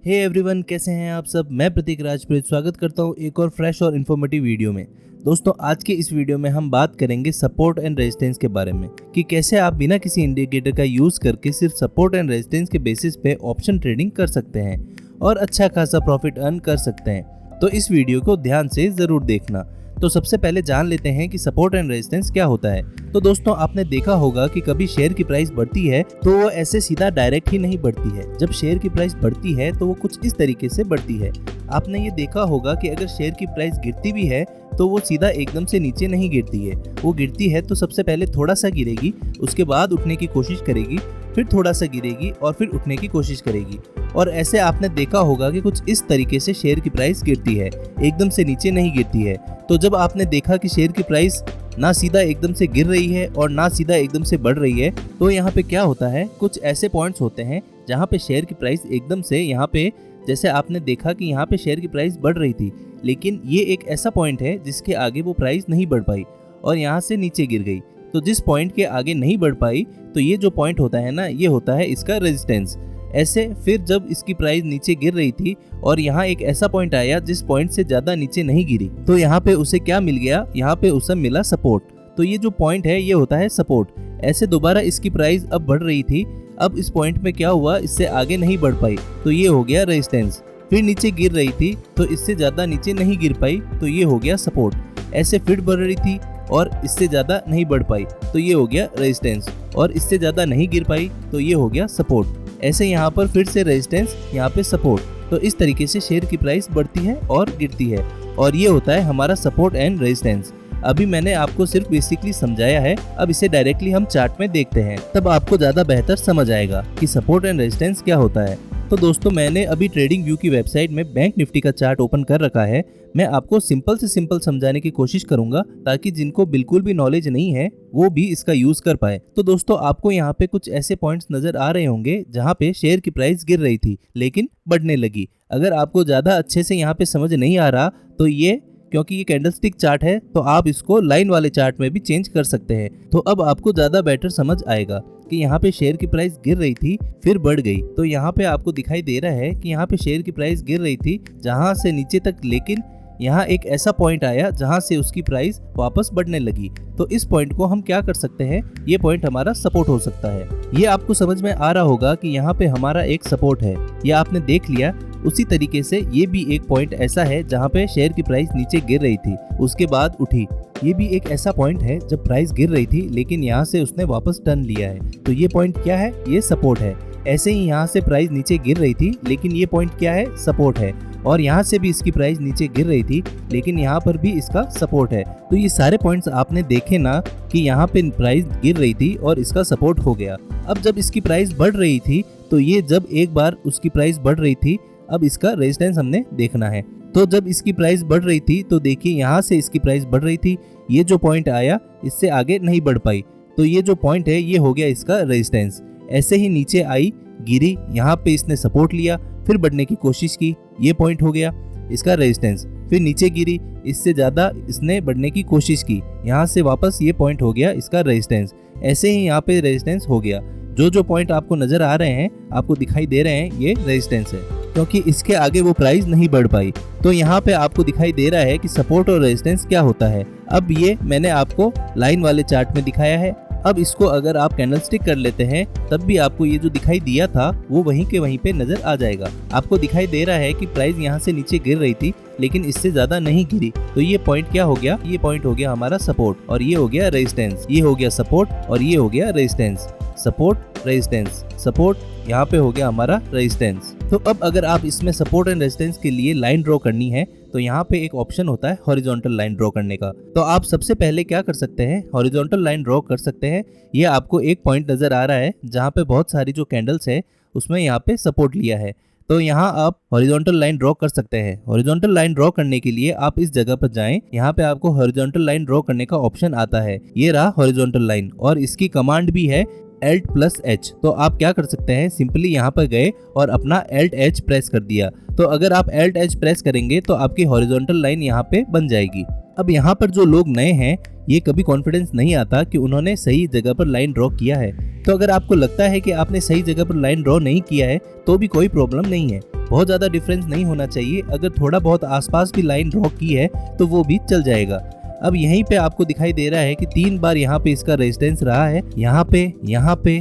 Hey everyone, कैसे हैं आप सब। मैं प्रतीक राजप्रीत स्वागत करता हूं एक और फ्रेश और इन्फॉर्मेटिव वीडियो में। दोस्तों, आज के इस वीडियो में हम बात करेंगे सपोर्ट एंड रेजिस्टेंस के बारे में कि कैसे आप बिना किसी इंडिकेटर का यूज करके सिर्फ सपोर्ट एंड रेजिस्टेंस के बेसिस पे ऑप्शन ट्रेडिंग कर सकते हैं और अच्छा खासा प्रॉफिट अर्न कर सकते हैं। तो इस वीडियो को ध्यान से जरूर देखना। तो सबसे पहले जान लेते हैं कि सपोर्ट एंड रेजिस्टेंस क्या होता है। तो दोस्तों, आपने देखा होगा कि कभी शेयर की प्राइस बढ़ती है तो वो ऐसे सीधा डायरेक्ट ही नहीं बढ़ती है। जब शेयर की प्राइस बढ़ती है तो वो कुछ इस तरीके से बढ़ती है। आपने ये देखा होगा कि अगर शेयर की प्राइस गिरती भी है तो वो सीधा एकदम से नीचे नहीं गिरती है। वो गिरती है तो सबसे पहले थोड़ा सा गिरेगी, उसके बाद उठने की कोशिश करेगी, फिर थोड़ा सा गिरेगी और फिर उठने की कोशिश करेगी। और ऐसे आपने देखा होगा कि कुछ इस तरीके से शेयर की प्राइस गिरती है, एकदम से नीचे नहीं गिरती है। तो जब आपने देखा कि शेयर की प्राइस ना सीधा एकदम से गिर रही है और ना सीधा एकदम से बढ़ रही है, तो यहाँ पे क्या होता है, कुछ ऐसे पॉइंट्स होते हैं जहाँ पे शेयर की प्राइस एकदम से, यहाँ पे जैसे आपने देखा कि यहाँ पे शेयर की प्राइस बढ़ रही थी, लेकिन ये एक ऐसा पॉइंट है जिसके आगे वो प्राइस नहीं बढ़ पाई और यहाँ से नीचे गिर गई। तो जिस पॉइंट के आगे नहीं बढ़ पाई, तो ये जो पॉइंट होता है ना, ये होता है इसका रेजिस्टेंस। ऐसे फिर जब इसकी प्राइस नीचे गिर रही थी और यहाँ एक ऐसा पॉइंट आया जिस पॉइंट से ज्यादा नीचे नहीं गिरी, तो यहाँ पे उसे क्या मिल गया, यहाँ पे उसे मिला सपोर्ट। तो ये जो पॉइंट है ये होता है सपोर्ट। ऐसे दोबारा इसकी प्राइस अब बढ़ रही थी, अब इस पॉइंट में क्या हुआ, इससे आगे नहीं बढ़ पाई, तो ये हो गया रेजिस्टेंस। फिर नीचे गिर रही थी तो इससे ज्यादा नीचे नहीं गिर पाई, तो ये हो गया सपोर्ट। ऐसे फिर बढ़ रही थी और इससे ज्यादा नहीं बढ़ पाई, तो ये हो गया रेजिस्टेंस। और इससे ज्यादा नहीं गिर पाई, तो ये हो गया सपोर्ट। ऐसे यहाँ पर फिर से रेजिस्टेंस, यहाँ पे सपोर्ट। तो इस तरीके से शेयर की प्राइस बढ़ती है और गिरती है, और ये होता है हमारा सपोर्ट एंड रेजिस्टेंस। अभी मैंने आपको सिर्फ बेसिकली समझाया है, अब इसे डायरेक्टली हम चार्ट में देखते हैं, तब आपको ज्यादा बेहतर समझ आएगा कि सपोर्ट एंड रेजिस्टेंस क्या होता है। तो दोस्तों, मैंने अभी ट्रेडिंग व्यू की वेबसाइट में बैंक निफ्टी का चार्ट ओपन कर रखा है। मैं आपको सिंपल से सिंपल समझाने की कोशिश करूंगा ताकि जिनको बिल्कुल भी नॉलेज नहीं है वो भी इसका यूज कर पाए। तो दोस्तों, आपको यहाँ पे कुछ ऐसे पॉइंट्स नजर आ रहे होंगे जहाँ पे शेयर की प्राइस गिर रही थी लेकिन बढ़ने लगी। अगर आपको ज्यादा अच्छे से यहाँ पे समझ नहीं आ रहा, तो ये क्योंकि ये कैंडलस्टिक चार्ट है तो आप इसको लाइन वाले चार्ट में भी चेंज कर सकते हैं। तो अब आपको ज्यादा बेटर समझ आएगा कि यहाँ पे शेयर की प्राइस गिर रही थी फिर बढ़ गई। तो यहाँ पे आपको दिखाई दे रहा है कि यहाँ पे शेयर की प्राइस गिर रही थी जहाँ से नीचे तक, लेकिन यहाँ एक ऐसा पॉइंट आया जहाँ से उसकी प्राइस वापस बढ़ने लगी। तो इस पॉइंट को हम क्या कर सकते हैं, ये पॉइंट हमारा सपोर्ट हो सकता है। ये आपको समझ में आ रहा होगा कि यहाँ पे हमारा एक सपोर्ट है, ये आपने देख लिया। उसी तरीके से ये भी एक पॉइंट ऐसा है जहाँ पे शेयर की प्राइस नीचे गिर रही थी, उसके बाद उठी। ये भी एक ऐसा पॉइंट है जब प्राइस गिर रही थी लेकिन यहाँ से उसने वापस टर्न लिया है, तो ये पॉइंट क्या है, ये सपोर्ट है। ऐसे ही यहाँ से प्राइस नीचे गिर रही थी लेकिन ये पॉइंट क्या है, सपोर्ट है। और यहाँ से भी इसकी प्राइस नीचे गिर रही थी लेकिन यहाँ पर भी इसका सपोर्ट है। तो ये सारे पॉइंट्स आपने देखे ना कि यहाँ पे प्राइस गिर रही थी और इसका सपोर्ट हो गया। अब जब इसकी प्राइस बढ़ रही थी, तो ये जब एक बार उसकी प्राइस बढ़ रही थी, अब इसका रेजिस्टेंस हमने देखना है। तो जब इसकी प्राइस बढ़ रही थी तो देखिए यहाँ से इसकी प्राइस बढ़ रही थी, ये जो पॉइंट आया इससे आगे नहीं बढ़ पाई, तो ये जो पॉइंट है ये हो गया इसका रेजिस्टेंस। ऐसे ही नीचे आई, गिरी, यहाँ पे इसने सपोर्ट लिया, फिर बढ़ने की कोशिश की, ये पॉइंट हो गया इसका रेजिस्टेंस। फिर नीचे गिरी, इससे ज्यादा इसने बढ़ने की कोशिश की, यहाँ से वापस ये पॉइंट हो गया इसका रेजिस्टेंस। ऐसे ही यहाँ पे रेजिस्टेंस हो गया। जो पॉइंट आपको नजर आ रहे हैं, आपको दिखाई दे रहे हैं, ये रेजिस्टेंस है क्योंकि इसके आगे वो प्राइस नहीं बढ़ पाई। तो यहाँ पे आपको दिखाई दे रहा है कि सपोर्ट और रेजिस्टेंस क्या होता है। अब ये मैंने आपको लाइन वाले चार्ट में दिखाया है। अब इसको अगर आप कैंडलस्टिक कर लेते हैं तब भी आपको ये जो दिखाई दिया था वो वहीं के वहीं पे नजर आ जाएगा। आपको दिखाई दे रहा है कि प्राइस यहाँ से नीचे गिर रही थी लेकिन इससे ज्यादा नहीं गिरी, तो ये पॉइंट क्या हो गया, ये पॉइंट हो गया हमारा सपोर्ट और ये हो गया रेजिस्टेंस। ये हो गया सपोर्ट और ये हो गया रेजिस्टेंस, सपोर्ट रेजिस्टेंस, सपोर्ट, यहाँ पे हो गया हमारा रेजिस्टेंस। तो अब अगर आप इसमें सपोर्ट एंड रेजिस्टेंस के लिए लाइन ड्रॉ करनी है तो यहाँ पे एक ऑप्शन होता है हॉरिजॉन्टल लाइन ड्रॉ करने का। तो आप सबसे पहले क्या कर सकते हैं, हॉरिजॉन्टल लाइन ड्रॉ कर सकते हैं। ये आपको एक पॉइंट नजर आ रहा है जहाँ पे बहुत सारी जो कैंडल्स है उसमें यहाँ पे सपोर्ट लिया है, तो यहाँ आप हॉरिजॉन्टल लाइन ड्रॉ कर सकते हैं। हॉरिजॉन्टल लाइन ड्रॉ करने के लिए आप इस जगह पर जाएं, यहाँ पे आपको हॉरिजॉन्टल लाइन ड्रॉ करने का ऑप्शन आता है। ये रहा हॉरिजॉन्टल लाइन और इसकी कमांड भी है Alt+H। तो आप क्या कर सकते हैं, सिंपली यहाँ पर गए और अपना Alt+H प्रेस कर दिया। तो अगर आप Alt+H प्रेस करेंगे तो आपकी हॉरिजॉन्टल लाइन यहाँ पे बन जाएगी। अब यहाँ पर जो लोग नए हैं, ये कभी कॉन्फिडेंस नहीं आता कि उन्होंने सही जगह पर लाइन ड्रॉ किया है। तो अगर आपको लगता है कि आपने सही जगह पर लाइन ड्रॉ नहीं किया है तो भी कोई प्रॉब्लम नहीं है। बहुत ज़्यादा डिफरेंस नहीं होना चाहिए, अगर थोड़ा बहुत आसपास भी लाइन ड्रॉ की है तो वो भी चल जाएगा। अब यहीं पे आपको दिखाई दे रहा है कि 3 बार यहाँ पे इसका रेजिस्टेंस रहा है, यहाँ पे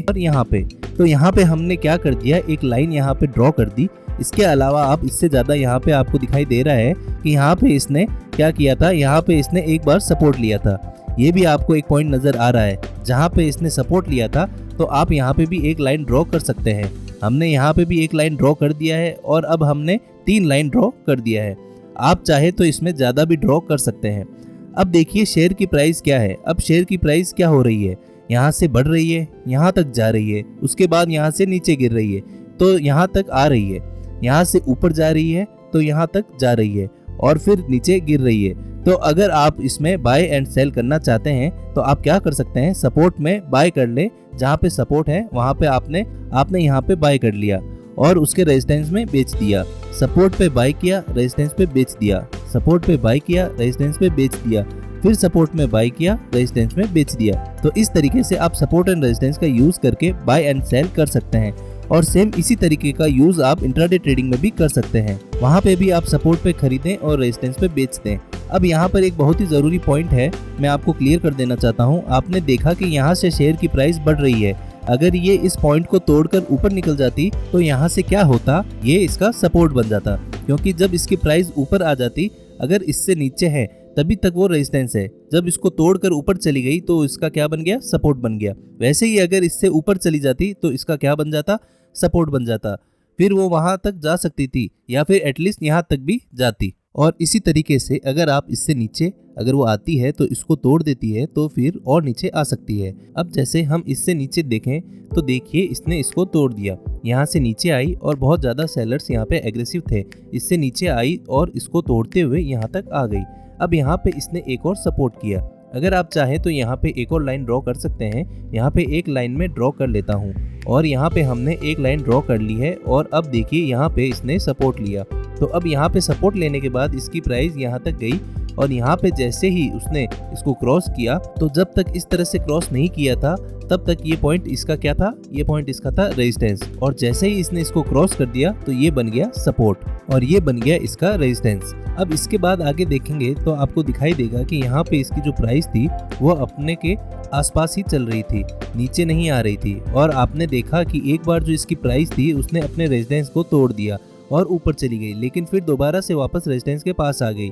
और यहाँ पे। तो यहाँ पे हमने क्या कर दिया, एक लाइन यहाँ पे ड्रॉ कर दी। इसके अलावा आप इससे ज़्यादा यहाँ पे आपको दिखाई दे रहा है कि यहाँ पे इसने क्या किया था, यहाँ पे इसने एक बार सपोर्ट लिया था। ये भी आपको एक पॉइंट नज़र आ रहा है जहाँ पे इसने सपोर्ट लिया था, तो आप यहाँ पे भी एक लाइन ड्रॉ कर सकते हैं। हमने यहाँ पे भी एक लाइन ड्रॉ कर दिया है और अब हमने 3 लाइन ड्रॉ कर दिया है। आप चाहे तो इसमें ज़्यादा भी ड्रॉ कर सकते हैं। अब देखिए शेयर की प्राइस क्या है। अब शेयर की प्राइस क्या हो रही है, यहाँ से बढ़ रही है, यहाँ तक जा रही है, उसके बाद यहाँ से नीचे गिर रही है तो यहाँ तक आ रही है, यहाँ से ऊपर जा रही है तो यहाँ तक जा रही है और फिर नीचे गिर रही है। तो अगर आप इसमें बाय एंड सेल करना चाहते हैं तो आप क्या कर सकते हैं, सपोर्ट में बाय कर ले, जहाँ पे सपोर्ट है वहाँ पे आपने यहाँ पे बाय कर लिया और उसके रेजिस्टेंस में बेच दिया। सपोर्ट पे बाय किया, रेजिस्टेंस पे बेच दिया, सपोर्ट पे बाय किया, रेजिस्टेंस पे बेच दिया, फिर सपोर्ट में बाय किया, रेजिस्टेंस में बेच दिया। तो इस तरीके से आप सपोर्ट एंड रेजिस्टेंस का यूज करके बाय एंड सेल कर सकते हैं और सेम इसी तरीके का यूज आप इंट्राडे ट्रेडिंग में भी कर सकते हैं। वहाँ पे भी आप सपोर्ट पे खरीदें और रेजिस्टेंस पे बेच दें। अब यहाँ पर एक बहुत ही ज़रूरी पॉइंट है, मैं आपको क्लियर कर देना चाहता हूँ। आपने देखा कि यहाँ से शेयर की प्राइस बढ़ रही है, अगर ये इस पॉइंट को तोड़कर ऊपर निकल जाती तो यहाँ से क्या होता, ये इसका सपोर्ट बन जाता, क्योंकि जब इसकी प्राइस ऊपर आ जाती, अगर इससे नीचे है तभी तक वो रेजिस्टेंस है, जब इसको तोड़कर ऊपर चली गई तो इसका क्या बन गया, सपोर्ट बन गया। वैसे ही अगर इससे ऊपर चली जाती तो इसका क्या बन जाता, सपोर्ट बन जाता, फिर वो वहां तक जा सकती थी या फिर एटलीस्ट यहाँ तक भी जाती। और इसी तरीके से अगर आप इससे नीचे अगर वो आती है तो इसको तोड़ देती है तो फिर और नीचे आ सकती है। अब जैसे हम इससे नीचे देखें तो देखिए इसने इसको तोड़ दिया, यहाँ से नीचे आई और बहुत ज़्यादा सेलर्स यहाँ पे एग्रेसिव थे, इससे नीचे आई और इसको तोड़ते हुए यहाँ तक आ गई। अब यहाँ पे इसने एक और सपोर्ट किया। अगर आप चाहें तो यहाँ पे एक और लाइन ड्रॉ कर सकते हैं। यहाँ पे एक लाइन में ड्रॉ कर लेता हूँ और यहाँ पे हमने एक लाइन ड्रॉ कर ली है और अब देखिए यहाँ पे इसने सपोर्ट लिया। तो अब यहाँ पे सपोर्ट लेने के बाद इसकी प्राइस यहाँ तक गई और यहाँ पे जैसे ही उसने इसको क्रॉस किया, तो जब तक इस तरह से क्रॉस नहीं किया था तब तक ये पॉइंट इसका क्या था, ये पॉइंट इसका था रेजिस्टेंस, और जैसे ही इसने इसको क्रॉस कर दिया तो ये बन गया सपोर्ट और ये बन गया इसका रेजिस्टेंस। अब इसके बाद आगे देखेंगे तो आपको दिखाई देगा कि यहाँ पे इसकी जो प्राइस थी वो अपने के आसपास ही चल रही थी, नीचे नहीं आ रही थी। और आपने देखा कि एक बार जो इसकी प्राइस थी उसने अपने रेजिस्टेंस को तोड़ दिया और ऊपर चली गई, लेकिन फिर दोबारा से वापस रेजिस्टेंस के पास आ गई।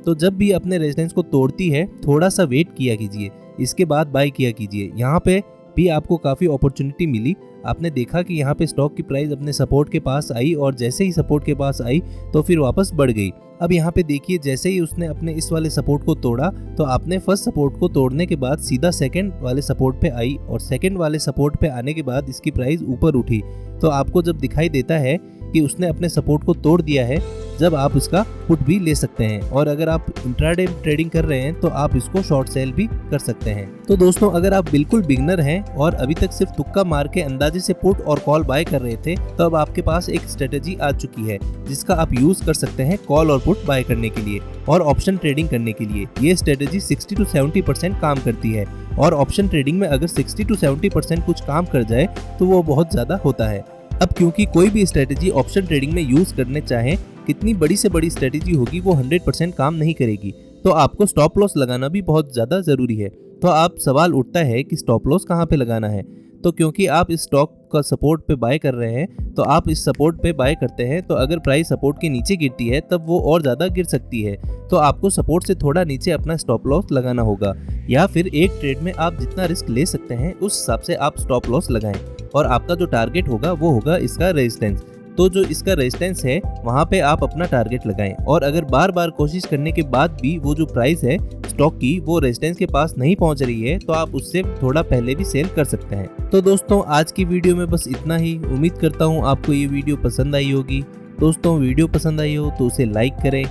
तो जब भी अपने रेजिस्टेंस को तोड़ती है थोड़ा सा वेट किया कीजिए, इसके बाद बाय किया कीजिए। यहाँ पे भी आपको काफ़ी अपॉर्चुनिटी मिली। आपने देखा कि यहाँ पे स्टॉक की प्राइस अपने सपोर्ट के पास आई और जैसे ही सपोर्ट के पास आई तो फिर वापस बढ़ गई। अब यहाँ पे देखिए जैसे ही उसने अपने इस वाले सपोर्ट को तोड़ा तो आपने फर्स्ट सपोर्ट को तोड़ने के बाद सीधा सेकंड वाले सपोर्ट पे आई और सेकंड वाले सपोर्ट पे आने के बाद इसकी प्राइस ऊपर उठी। तो आपको जब दिखाई देता है कि उसने अपने सपोर्ट को तोड़ दिया है, जब आप उसका पुट भी ले सकते हैं। और अगर आप इंट्राडे ट्रेडिंग कर रहे हैं तो आप इसको शॉर्ट सेल भी कर सकते हैं। तो दोस्तों अगर आप बिल्कुल बिगनर हैं और अभी तक सिर्फ तुक्का मार के अंदाजे से पुट और कॉल बाय कर रहे थे, तो अब आपके पास एक स्ट्रेटेजी आ चुकी है जिसका आप यूज कर सकते हैं कॉल और पुट बाय करने के लिए और ऑप्शन ट्रेडिंग करने के लिए। ये स्ट्रेटेजी 60 to 70% काम करती है और ऑप्शन ट्रेडिंग में अगर 60 to 70% कुछ काम कर जाए तो वो बहुत ज्यादा होता है। अब क्योंकि कोई भी स्ट्रेटेजी ऑप्शन ट्रेडिंग में यूज करने चाहे, कितनी बड़ी से बड़ी स्ट्रेटेजी होगी वो 100% काम नहीं करेगी, तो आपको स्टॉप लॉस लगाना भी बहुत ज़्यादा ज़रूरी है। तो आप सवाल उठता है कि स्टॉप लॉस कहाँ पे लगाना है, तो क्योंकि आप इस स्टॉक का सपोर्ट पे बाय कर रहे हैं तो आप इस सपोर्ट पे बाय करते हैं, तो अगर प्राइस सपोर्ट के नीचे गिरती है तब वो और ज़्यादा गिर सकती है, तो आपको सपोर्ट से थोड़ा नीचे अपना स्टॉप लॉस लगाना होगा, या फिर एक ट्रेड में आप जितना रिस्क ले सकते हैं उस हिसाब से आप स्टॉप लॉस लगाएं और आपका जो टारगेट होगा वो होगा इसका रेजिस्टेंस। तो जो इसका रेजिस्टेंस है वहाँ पे आप अपना टारगेट लगाएं और अगर बार बार कोशिश करने के बाद भी वो जो प्राइस है स्टॉक की वो रेजिस्टेंस के पास नहीं पहुँच रही है तो आप उससे थोड़ा पहले भी सेल कर सकते हैं। तो दोस्तों आज की वीडियो में बस इतना ही। उम्मीद करता हूँ आपको ये वीडियो पसंद आई होगी। दोस्तों वीडियो पसंद आई हो तो उसे लाइक करें,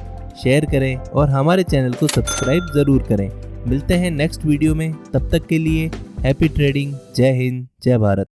शेयर करें और हमारे चैनल को सब्सक्राइब ज़रूर करें। मिलते हैं नेक्स्ट वीडियो में, तब तक के लिए हैप्पी ट्रेडिंग। जय हिंद, जय भारत।